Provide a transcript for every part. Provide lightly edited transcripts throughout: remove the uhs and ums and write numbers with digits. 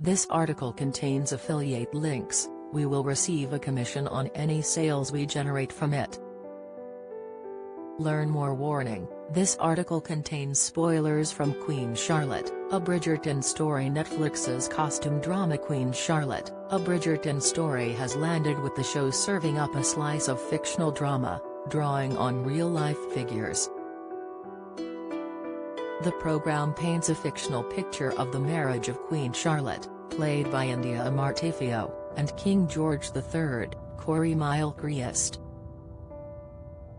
This article contains affiliate links. We will receive a commission on any sales we generate from it. Learn more. Warning: this article contains spoilers from Queen Charlotte, a Bridgerton story. Netflix's costume drama Queen Charlotte, a Bridgerton story has landed, with the show serving up a slice of fictional drama, drawing on real-life figures. The program paints a fictional picture of the marriage of Queen Charlotte, played by India Amartefio, and King George III, Corey Milquist.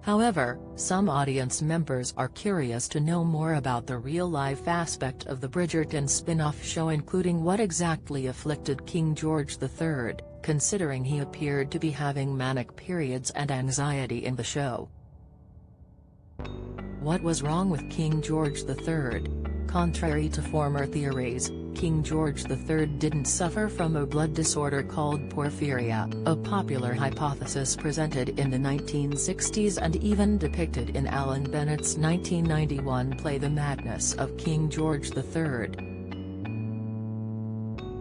However, some audience members are curious to know more about the real-life aspect of the Bridgerton spin-off show, including what exactly afflicted King George III, considering he appeared to be having manic periods and anxiety in the show. What was wrong with King George III? Contrary to former theories, King George III didn't suffer from a blood disorder called porphyria, a popular hypothesis presented in the 1960s and even depicted in Alan Bennett's 1991 play The Madness of King George III.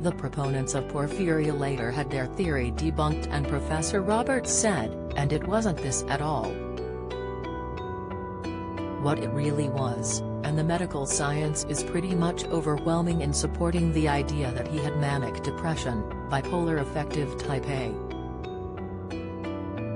The proponents of porphyria later had their theory debunked, and Professor Roberts said, "And it wasn't this at all. What it really was," and the medical science is pretty much overwhelming in supporting the idea that he had manic depression, bipolar affective type A.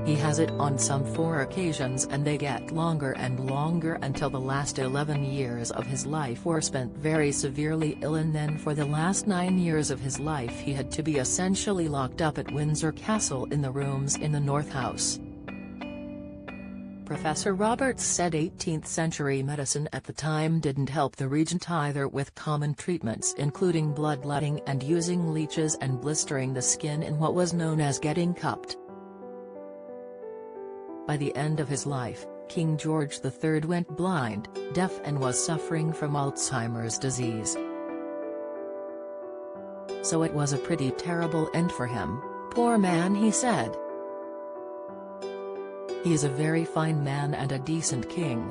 He has it on some 4 occasions, and they get longer and longer until the last 11 years of his life were spent very severely ill, and then for the last 9 years of his life he had to be essentially locked up at Windsor Castle in the rooms in the North House. Professor Roberts said 18th-century medicine at the time didn't help the regent either, with common treatments including bloodletting and using leeches and blistering the skin in what was known as getting cupped. By the end of his life, King George III went blind, deaf, and was suffering from Alzheimer's disease. So it was a pretty terrible end for him. "Poor man," he said. "He's a very fine man and a decent king.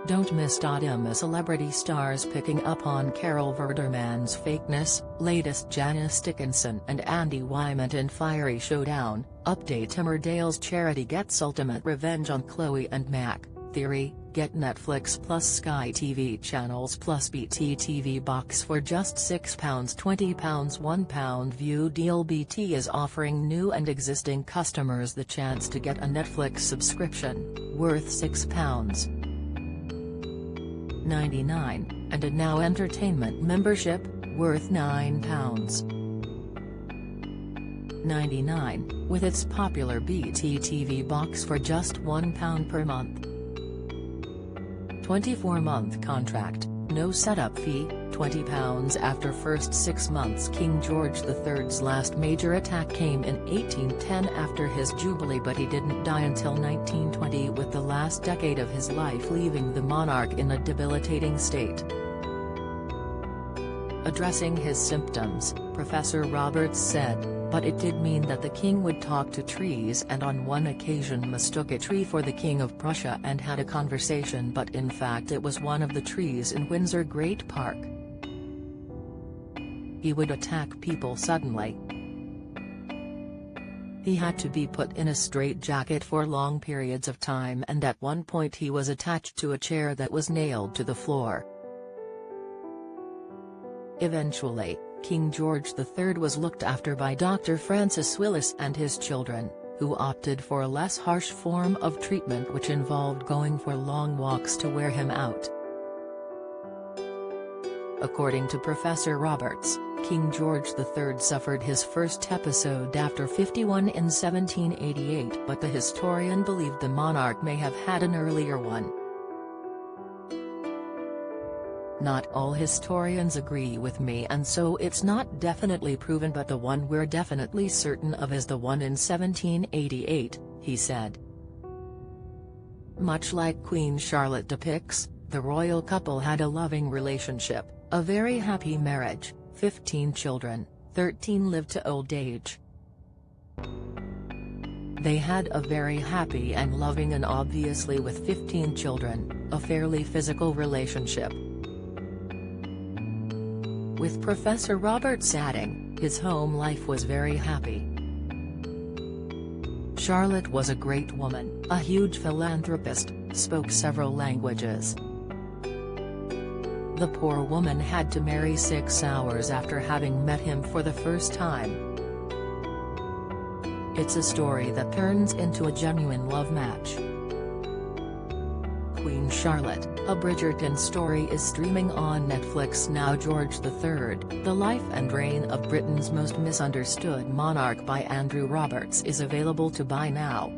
Don't miss him." Celebrity stars picking up on Carol Verderman's fakeness, latest Janice Dickinson and Andy Wymant in fiery showdown. Update: Emmerdale's charity gets ultimate revenge on Chloe and Mac. Theory: get Netflix plus Sky TV channels plus BT TV box for just £6, £20, £1 view deal. BT is offering new and existing customers the chance to get a Netflix subscription, worth £6.99, and a Now Entertainment membership, worth £9.99, with its popular BT TV box for just £1 per month. 24-month contract, no setup fee, £20 after first 6 months. King George III's last major attack came in 1810 after his jubilee, but he didn't die until 1920, with the last decade of his life leaving the monarch in a debilitating state. Addressing his symptoms, Professor Roberts said, "But it did mean that the king would talk to trees, and on one occasion mistook a tree for the King of Prussia and had a conversation, but in fact it was one of the trees in Windsor Great Park. He would attack people suddenly. He had to be put in a straitjacket for long periods of time, and at one point he was attached to a chair that was nailed to the floor. Eventually, King George III was looked after by Dr. Francis Willis and his children, who opted for a less harsh form of treatment which involved going for long walks to wear him out." According to Professor Roberts, King George III suffered his first episode after 51 in 1788, but the historian believed the monarch may have had an earlier one. "Not all historians agree with me, and so it's not definitely proven, but the one we're definitely certain of is the one in 1788, he said. Much like Queen Charlotte depicts, the royal couple had a loving relationship, a very happy marriage, 15 children, 13 lived to old age. They had a very happy and loving, and obviously with 15 children, a fairly physical relationship. With Professor Roberts adding, his home life was very happy. Charlotte was a great woman, a huge philanthropist, spoke several languages. The poor woman had to marry 6 hours after having met him for the first time. It's a story that turns into a genuine love match. Queen Charlotte, a Bridgerton story is streaming on Netflix now. George III, The Life and Reign of Britain's Most Misunderstood Monarch by Andrew Roberts is available to buy now.